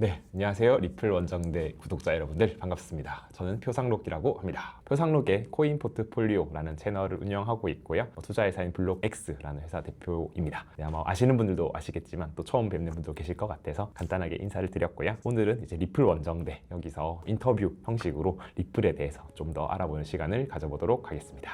네, 안녕하세요. 리플 원정대 구독자 여러분들 반갑습니다. 저는 표상록이라고 합니다. 표상록의 코인 포트폴리오라는 채널을 운영하고 있고요. 투자회사인 블록X라는 회사 대표입니다. 네, 아마 아시는 분들도 아시겠지만 또 처음 뵙는 분도 계실 것 같아서 간단하게 인사를 드렸고요. 오늘은 이제 리플 원정대 여기서 인터뷰 형식으로 리플에 대해서 좀 더 알아보는 시간을 가져보도록 하겠습니다.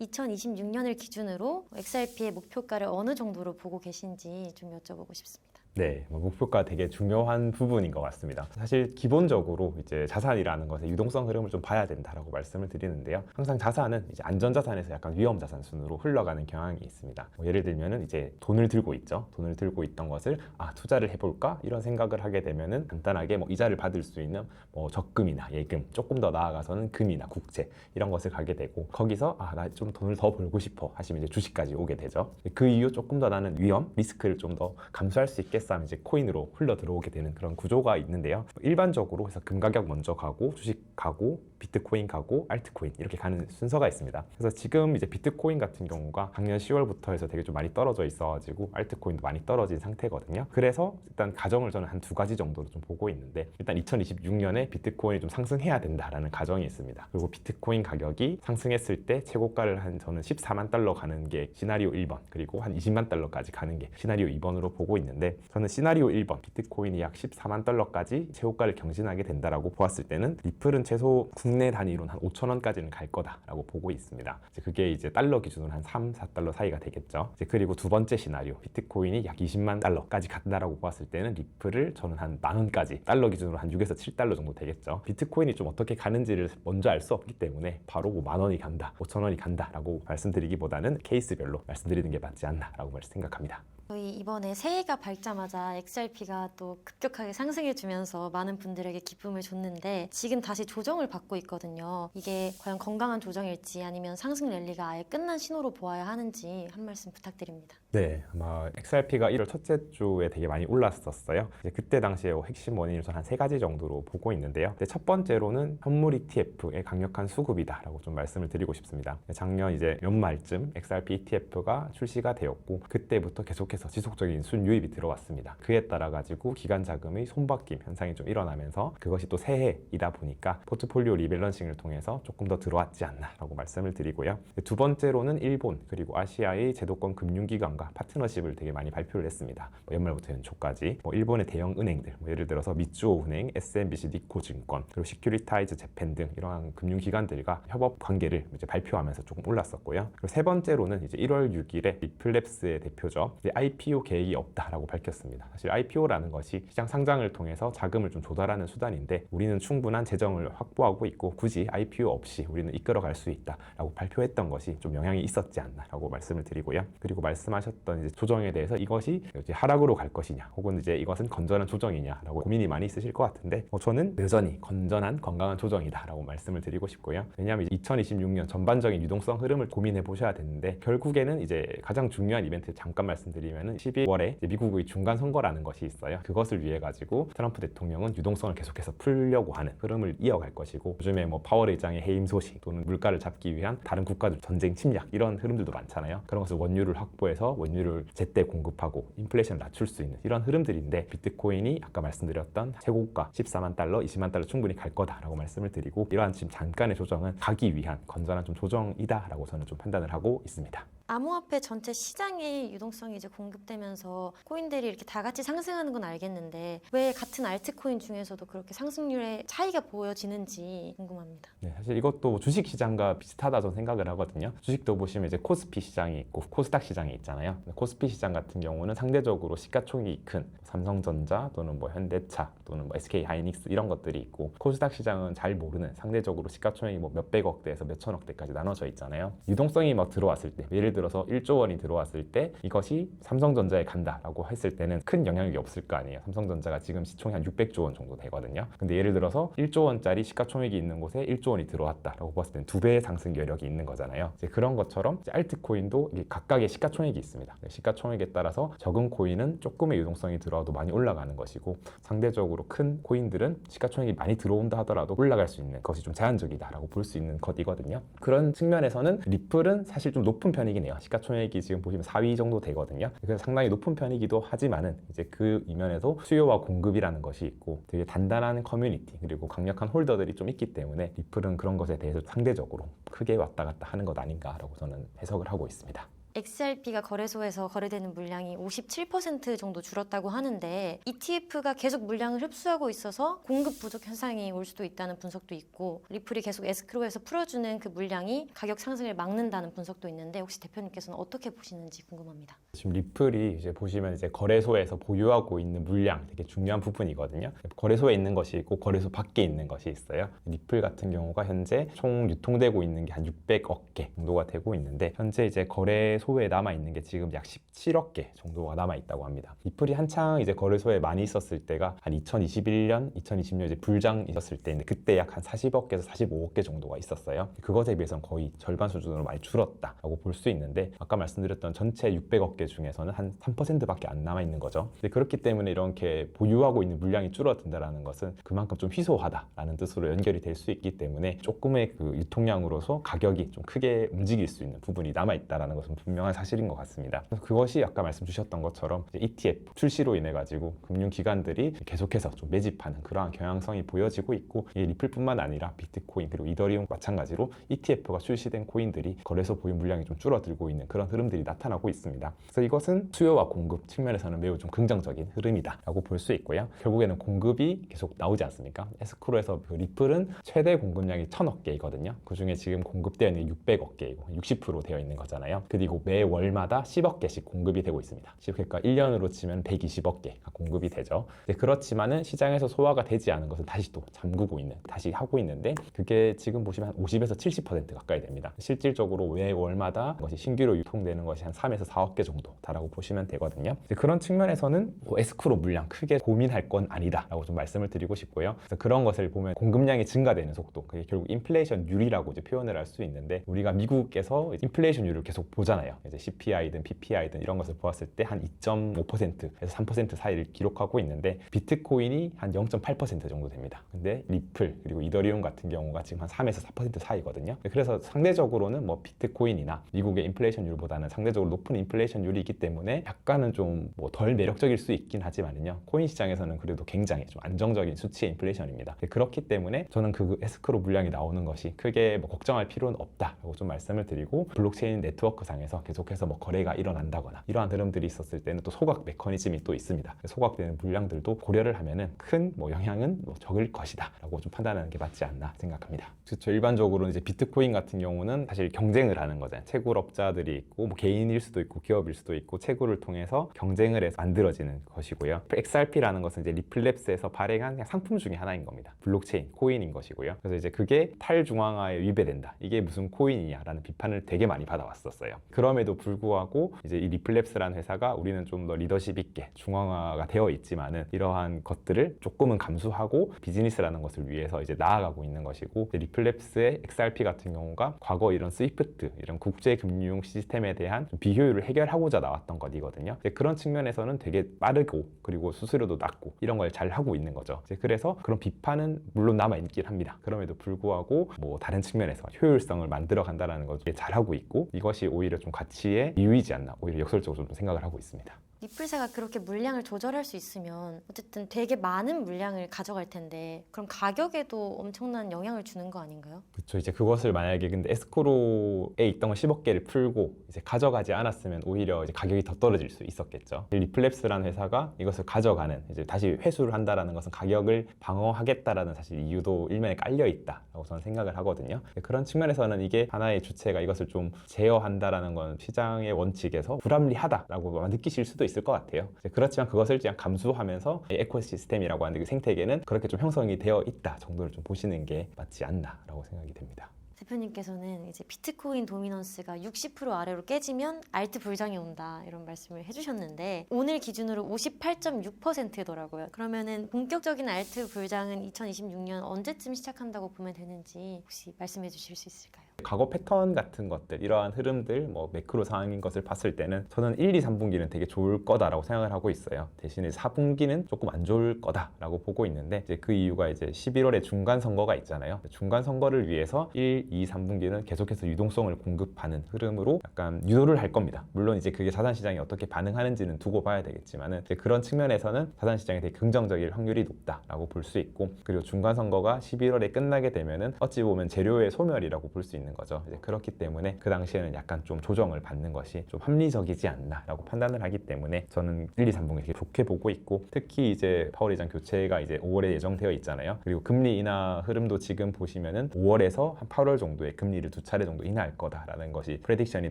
2026년을 기준으로 XRP의 목표가를 어느 정도로 보고 계신지 좀 여쭤보고 싶습니다. 네, 목표가 되게 중요한 부분인 것 같습니다. 사실 기본적으로 이제 자산이라는 것의 유동성 흐름을 좀 봐야 된다라고 말씀을 드리는데요. 항상 자산은 이제 안전자산에서 약간 위험자산 순으로 흘러가는 경향이 있습니다. 예를 들면은 이제 돈을 들고 있죠. 돈을 들고 있던 것을 투자를 해볼까 이런 생각을 하게 되면은 간단하게 이자를 받을 수 있는 적금이나 예금, 조금 더 나아가서는 금이나 국채 이런 것을 가게 되고 거기서 나 좀 돈을 더 벌고 싶어 하시면 이제 주식까지 오게 되죠. 그 이후 조금 더 나는 위험, 리스크를 좀 더 감수할 수 있게 싸면 이제 코인으로 흘러 들어오게 되는 그런 구조가 있는데요. 일반적으로 해서 금 가격 먼저 가고 주식 가고 비트코인 가고 알트코인 이렇게 가는 순서가 있습니다. 그래서 지금 이제 비트코인 같은 경우가 작년 10월부터 해서 되게 좀 많이 떨어져 있어가지고 알트코인도 많이 떨어진 상태거든요. 그래서 일단 가정을 저는 한 두 가지 정도로 좀 보고 있는데 일단 2026년에 비트코인이 좀 상승해야 된다라는 가정이 있습니다. 그리고 비트코인 가격이 상승했을 때 최고가를 한 저는 14만 달러 가는 게 시나리오 1번 그리고 한 20만 달러까지 가는 게 시나리오 2번으로 보고 있는데 저는 시나리오 1번 비트코인이 약 14만 달러까지 최고가를 경신하게 된다라고 보았을 때는 리플은 최소 국내 단위로는 한 5천 원까지는 갈 거다라고 보고 있습니다. 그게 이제 달러 기준으로 한 3, 4달러 사이가 되겠죠. 그리고 두 번째 시나리오 비트코인이 약 20만 달러까지 간다라고 보았을 때는 리플을 저는 한 만 원까지 달러 기준으로 한 6에서 7달러 정도 되겠죠. 비트코인이 좀 어떻게 가는지를 먼저 알 수 없기 때문에 바로 만 원이 간다, 5천 원이 간다라고 말씀드리기보다는 케이스별로 말씀드리는 게 맞지 않나라고 생각합니다. 저희 이번에 새해가 밝자마자 XRP가 또 급격하게 상승해주면서 많은 분들에게 기쁨을 줬는데 지금 다시 조정을 받고 있거든요. 이게 과연 건강한 조정일지 아니면 상승 랠리가 아예 끝난 신호로 보아야 하는지 한 말씀 부탁드립니다. 네, 아마 XRP가 1월 첫째 주에 되게 많이 올랐었어요. 이제 그때 당시에 핵심 원인을 저는 한 세 가지 정도로 보고 있는데요. 첫 번째로는 현물 ETF의 강력한 수급이다라고 좀 말씀을 드리고 싶습니다. 작년 이제 연말쯤 XRP ETF가 출시가 되었고 그때부터 계속해서 지속적인 순유입이 들어왔습니다. 그에 따라 가지고 기관 자금의 손바뀜 현상이 좀 일어나면서 그것이 또 새해이다 보니까 포트폴리오 리밸런싱을 통해서 조금 더 들어왔지 않나라고 말씀을 드리고요. 두 번째로는 일본 그리고 아시아의 제도권 금융기관과 파트너십을 되게 많이 발표를 했습니다. 연말부터 연초까지 일본의 대형 은행들 예를 들어서 미쯔호은행, SMBC 니코증권 그리고 시큐리타이즈 재팬 등 이러한 금융기관들과 협업 관계를 이제 발표하면서 조금 올랐었고요. 그리고 세 번째로는 이제 1월 6일에 리플랩스의 대표죠. IPO 계획이 없다라고 밝혔습니다. 사실 IPO라는 것이 시장 상장을 통해서 자금을 좀 조달하는 수단인데 우리는 충분한 재정을 확보하고 있고 굳이 IPO 없이 우리는 이끌어갈 수 있다라고 발표했던 것이 좀 영향이 있었지 않나라고 말씀을 드리고요. 그리고 말씀하셨던 이제 조정에 대해서 이것이 이제 하락으로 갈 것이냐 혹은 이제 이것은 건전한 조정이냐라고 고민이 많이 있으실 것 같은데 저는 여전히 건전한 건강한 조정이다라고 말씀을 드리고 싶고요. 왜냐하면 2026년 전반적인 유동성 흐름을 고민해 보셔야 되는데 결국에는 이제 가장 중요한 이벤트 잠깐 말씀드리면은 12월에 미국의 중간 선거라는 것이 있어요. 그것을 위해 가지고 트럼프 대통령은 유동성을 계속해서 풀려고 하는 흐름을 이어갈 것이고 요즘에 파월 의장의 해임 소식 또는 물가를 잡기 위한 다른 국가들 전쟁 침략 이런 흐름들도 많잖아요. 그런 것을 원유를 확보해서 원유를 제때 공급하고 인플레이션을 낮출 수 있는 이런 흐름들인데 비트코인이 아까 말씀드렸던 최고가 14만 달러, 20만 달러 충분히 갈 거다라고 말씀을 드리고 이러한 지금 잠깐의 조정은 가기 위한 건전한 좀 조정이다라고 저는 좀 판단을 하고 있습니다. 암호화폐 전체 시장의 유동성이 이제 공급되면서 코인들이 이렇게 다 같이 상승하는 건 알겠는데 왜 같은 알트코인 중에서도 그렇게 상승률의 차이가 보여지는지 궁금합니다. 네, 사실 이것도 주식 시장과 비슷하다 저는 생각을 하거든요. 주식도 보시면 이제 코스피 시장이 있고 코스닥 시장이 있잖아요. 코스피 시장 같은 경우는 상대적으로 시가총액이 큰 삼성전자 또는 현대차 또는 SK하이닉스 이런 것들이 있고 코스닥 시장은 잘 모르는 상대적으로 시가총액이 몇백억대에서 몇천억대까지 나눠져 있잖아요. 유동성이 들어왔을 때 예를 들어서 1조 원이 들어왔을 때 이것이 삼성전자에 간다라고 했을 때는 큰 영향력이 없을 거 아니에요. 삼성전자가 지금 시총이 한 600조 원 정도 되거든요. 근데 예를 들어서 1조 원짜리 시가총액이 있는 곳에 1조 원이 들어왔다라고 봤을 때는 2배의 상승 여력이 있는 거잖아요. 이제 그런 것처럼 이제 알트코인도 각각의 시가총액이 있습니다. 시가총액에 따라서 적은 코인은 조금의 유동성이 들어와도 많이 올라가는 것이고 상대적으로 큰 코인들은 시가총액이 많이 들어온다 하더라도 올라갈 수 있는 것이 좀 제한적이다라고 볼 수 있는 것이거든요. 그런 측면에서는 리플은 사실 좀 높은 편이긴 해요. 편이에요. 시가총액이 지금 보시면 4위 정도 되거든요. 그래서 상당히 높은 편이기도 하지만은 이제 그 이면에도 수요와 공급이라는 것이 있고 되게 단단한 커뮤니티 그리고 강력한 홀더들이 좀 있기 때문에 리플은 그런 것에 대해서 상대적으로 크게 왔다 갔다 하는 것 아닌가라고 저는 해석을 하고 있습니다. XRP가 거래소에서 거래되는 물량이 57% 정도 줄었다고 하는데 ETF가 계속 물량을 흡수하고 있어서 공급 부족 현상이 올 수도 있다는 분석도 있고 리플이 계속 에스크로에서 풀어주는 그 물량이 가격 상승을 막는다는 분석도 있는데 혹시 대표님께서는 어떻게 보시는지 궁금합니다. 지금 리플이 이제 보시면 이제 거래소에서 보유하고 있는 물량 되게 중요한 부분이거든요. 거래소에 있는 것이 있고 거래소 밖에 있는 것이 있어요. 리플 같은 경우가 현재 총 유통되고 있는 게 한 600억 개 정도가 되고 있는데 현재 이제 거래소에 남아 있는 게 지금 약 17억 개 정도가 남아 있다고 합니다. 리플이 한창 이제 거래소에 많이 있었을 때가 한 2021년, 2020년 이제 불장 있었을 때인데 그때 약 한 40억 개에서 45억 개 정도가 있었어요. 그것에 비해서는 거의 절반 수준으로 많이 줄었다라고 볼 수 있는데 아까 말씀드렸던 전체 600억 개 중에서는 한 3%밖에 안 남아 있는 거죠. 그렇기 때문에 이렇게 보유하고 있는 물량이 줄어든다라는 것은 그만큼 좀 희소하다라는 뜻으로 연결이 될 수 있기 때문에 조금의 그 유통량으로서 가격이 좀 크게 움직일 수 있는 부분이 남아 있다라는 것은 분명한 사실인 것 같습니다. 그래서 그것이 아까 말씀 주셨던 것처럼 ETF 출시로 인해 가지고 금융기관들이 계속해서 좀 매집하는 그러한 경향성이 보여지고 있고 이 리플뿐만 아니라 비트코인 그리고 이더리움 마찬가지로 ETF가 출시된 코인들이 거래소 보유 물량이 좀 줄어들고 있는 그런 흐름들이 나타나고 있습니다. 그래서 이것은 수요와 공급 측면에서는 매우 좀 긍정적인 흐름이다라고 볼 수 있고요. 결국에는 공급이 계속 나오지 않습니까? 에스크로에서 그 리플은 최대 공급량이 1000억 개이거든요. 그중에 지금 공급되어 있는 게 600억 개이고 60% 되어 있는 거잖아요. 그리고 매월마다 10억 개씩 공급이 되고 있습니다. 그러니까 1년으로 치면 120억 개가 공급이 되죠. 그렇지만은 시장에서 소화가 되지 않은 것을 다시 또 잠그고 있는, 다시 하고 있는데 그게 지금 보시면 한 50에서 70% 가까이 됩니다. 실질적으로 매월마다 것이 신규로 유통되는 것이 한 3에서 4억 개 정도 다라고 보시면 되거든요. 그런 측면에서는 뭐 에스크로 물량 크게 고민할 건 아니다라고 좀 말씀을 드리고 싶고요. 그래서 그런 것을 보면 공급량이 증가되는 속도, 그게 결국 인플레이션율이라고 이제 표현을 할 수 있는데 우리가 미국에서 인플레이션율을 계속 보잖아요. 이제 CPI든 PPI든 이런 것을 보았을 때 한 2.5%에서 3% 사이를 기록하고 있는데 비트코인이 한 0.8% 정도 됩니다. 근데 리플 그리고 이더리움 같은 경우가 지금 한 3에서 4% 사이거든요. 그래서 상대적으로는 뭐 비트코인이나 미국의 인플레이션율보다는 상대적으로 높은 인플레이션율이 있기 때문에 약간은 좀 뭐 덜 매력적일 수 있긴 하지만요. 코인 시장에서는 그래도 굉장히 좀 안정적인 수치의 인플레이션입니다. 그렇기 때문에 저는 그 에스크로 물량이 나오는 것이 크게 뭐 걱정할 필요는 없다라고 좀 말씀을 드리고 블록체인 네트워크 상에서 계속해서 뭐 거래가 일어난다거나 이러한 흐름들이 있었을 때는 또 소각 메커니즘이 또 있습니다. 소각되는 물량들도 고려를 하면은 큰 뭐 영향은 뭐 적을 것이다라고 좀 판단하는 게 맞지 않나 생각합니다. 그렇죠. 일반적으로 이제 비트코인 같은 경우는 사실 경쟁을 하는 거잖아요. 채굴업자들이 있고 뭐 개인일 수도 있고 기업일 수도 있고 채굴을 통해서 경쟁을 해서 만들어지는 것이고요. XRP라는 것은 이제 리플랩스에서 발행한 그냥 상품 중에 하나인 겁니다. 블록체인 코인인 것이고요. 그래서 이제 그게 탈중앙화에 위배된다. 이게 무슨 코인이냐라는 비판을 되게 많이 받아왔었어요. 그럼에도 불구하고 이제 이 리플랩스라는 회사가 우리는 좀 더 리더십 있게 중앙화가 되어 있지만은 이러한 것들을 조금은 감수하고 비즈니스라는 것을 위해서 이제 나아가고 있는 것이고 리플랩스의 XRP 같은 경우가 과거 이런 스위프트 이런 국제 금융 시스템에 대한 비효율을 해결하고자 나왔던 것이거든요. 그런 측면에서는 되게 빠르고 그리고 수수료도 낮고 이런 걸 잘 하고 있는 거죠. 그래서 그런 비판은 물론 남아 있긴 합니다. 그럼에도 불구하고 뭐 다른 측면에서 효율성을 만들어 간다는 것을 잘 하고 있고 이것이 오히려 좀 가치에 이유이지 않나 오히려 역설적으로 좀 생각을 하고 있습니다. 리플세가 그렇게 물량을 조절할 수 있으면 어쨌든 되게 많은 물량을 가져갈 텐데 그럼 가격에도 엄청난 영향을 주는 거 아닌가요? 그렇죠. 이제 그것을 만약에 근데 에스크로에 있던 걸 10억 개를 풀고 이제 가져가지 않았으면 오히려 이제 가격이 더 떨어질 수 있었겠죠. 리플랩스라는 회사가 이것을 가져가는 이제 다시 회수를 한다라는 것은 가격을 방어하겠다라는 사실 이유도 일면에 깔려 있다라고 저는 생각을 하거든요. 그런 측면에서는 이게 하나의 주체가 이것을 좀 제어한다라는 건 시장의 원칙에서 불합리하다라고 느끼실 수도 있을 것 같아요. 그렇지만 그것을 그냥 감수하면서 에코시스템이라고 하는 그 생태계는 그렇게 좀 형성이 되어 있다 정도를 좀 보시는 게 맞지 않나라고 생각이 됩니다. 대표님께서는 이제 비트코인 도미넌스가 60% 아래로 깨지면 알트 불장이 온다 이런 말씀을 해주셨는데 오늘 기준으로 58.6%더라고요. 그러면은 본격적인 알트 불장은 2026년 언제쯤 시작한다고 보면 되는지 혹시 말씀해 주실 수 있을까요? 과거 패턴 같은 것들, 이러한 흐름들, 뭐 매크로 상황인 것을 봤을 때는 저는 1, 2, 3분기는 되게 좋을 거다라고 생각을 하고 있어요. 대신에 4분기는 조금 안 좋을 거다라고 보고 있는데, 이제 그 이유가 이제 11월에 중간 선거가 있잖아요. 중간 선거를 위해서 1, 2, 3분기는 계속해서 유동성을 공급하는 흐름으로 약간 유도를 할 겁니다. 물론 이제 그게 자산시장이 어떻게 반응하는지는 두고 봐야 되겠지만은, 이제 그런 측면에서는 자산시장이 되게 긍정적일 확률이 높다라고 볼 수 있고, 그리고 중간 선거가 11월에 끝나게 되면은 어찌 보면 재료의 소멸이라고 볼 수 있는 거죠. 이제 그렇기 때문에 그 당시에는 약간 좀 조정을 받는 것이 좀 합리적이지 않나라고 판단을 하기 때문에 저는 1, 2, 3분기 되게 좋게 보고 있고, 특히 이제 파월 의장 교체가 이제 5월에 예정되어 있잖아요. 그리고 금리 인하 흐름도 지금 보시면은 5월에서 한 8월 정도에 금리를 2차례 정도 인하할 거다라는 것이 프레딕션이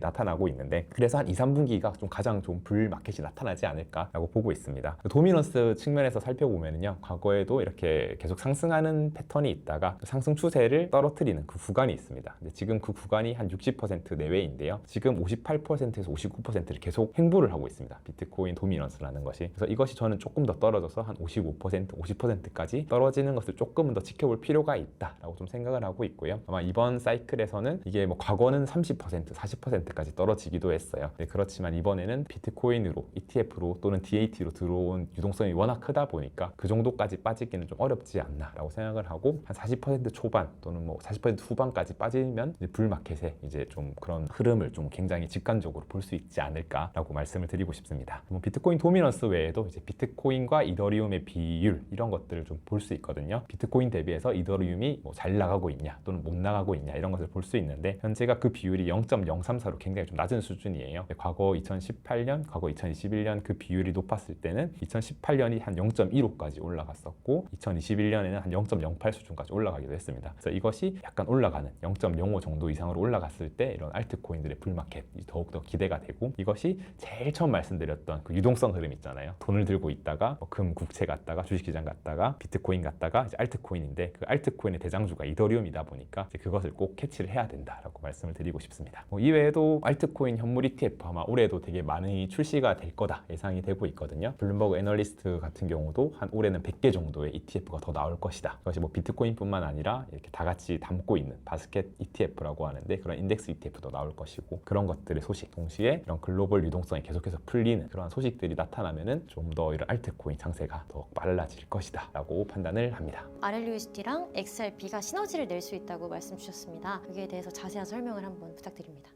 나타나고 있는데, 그래서 한 2, 3분기가 좀 가장 좀 불마켓이 나타나지 않을까라고 보고 있습니다. 도미넌스 측면에서 살펴보면요, 과거에도 이렇게 계속 상승하는 패턴이 있다가 상승 추세를 떨어뜨리는 그 구간이 있습니다. 근데 지금 그 구간이 한 60% 내외인데요. 지금 58%에서 59%를 계속 횡보를 하고 있습니다. 비트코인 도미넌스라는 것이. 그래서 이것이 저는 조금 더 떨어져서 한 55%, 50%까지 떨어지는 것을 조금은 더 지켜볼 필요가 있다라고 좀 생각을 하고 있고요. 아마 이번 사이클에서는 이게 뭐 과거는 30%, 40%까지 떨어지기도 했어요. 네, 그렇지만 이번에는 비트코인으로, ETF로 또는 DAT로 들어온 유동성이 워낙 크다 보니까 그 정도까지 빠지기는 좀 어렵지 않나라고 생각을 하고, 한 40% 초반 또는 뭐 40% 후반까지 빠지면 이제 불마켓에 이제 좀 그런 흐름을 좀 굉장히 직관적으로 볼 수 있지 않을까라고 말씀을 드리고 싶습니다. 뭐 비트코인 도미넌스 외에도 이제 비트코인과 이더리움의 비율, 이런 것들을 좀 볼 수 있거든요. 비트코인 대비해서 이더리움이 뭐 잘 나가고 있냐 또는 못 나가고 있냐, 이런 것을 볼 수 있는데, 현재가 그 비율이 0.034로 굉장히 좀 낮은 수준이에요. 과거 2018년, 과거 2021년 그 비율이 높았을 때는 2018년이 한 0.15까지 올라갔었고 2021년에는 한 0.08 수준까지 올라가기도 했습니다. 그래서 이것이 약간 올라가는 0.05 정도 이상으로 올라갔을 때 이런 알트코인들의 불마켓이 더욱더 기대가 되고, 이것이 제일 처음 말씀드렸던 그 유동성 흐름 있잖아요. 돈을 들고 있다가 뭐 금, 국채 갔다가 주식시장 갔다가 비트코인 갔다가 이제 알트코인인데, 그 알트코인의 대장주가 이더리움이다 보니까 이제 그것을 꼭 캐치를 해야 된다라고 말씀을 드리고 싶습니다. 뭐 이외에도 알트코인 현물 ETF 아마 올해도 되게 많이 출시가 될 거다 예상이 되고 있거든요. 블룸버그 애널리스트 같은 경우도 한 올해는 100개 정도의 ETF가 더 나올 것이다. 그것이 뭐 비트코인뿐만 아니라 이렇게 다 같이 담고 있는 바스켓 ETF라고 하는데, 그런 인덱스 ETF도 나올 것이고, 그런 것들의 소식, 동시에 이런 글로벌 유동성이 계속해서 풀리는 그런 소식들이 나타나면은 좀 더 이런 알트코인 장세가 더 빨라질 것이다 라고 판단을 합니다. RLUSD랑 XRP가 시너지를 낼 수 있다고 말씀 주셨습니다. 여기에 대해서 자세한 설명을 한번 부탁드립니다.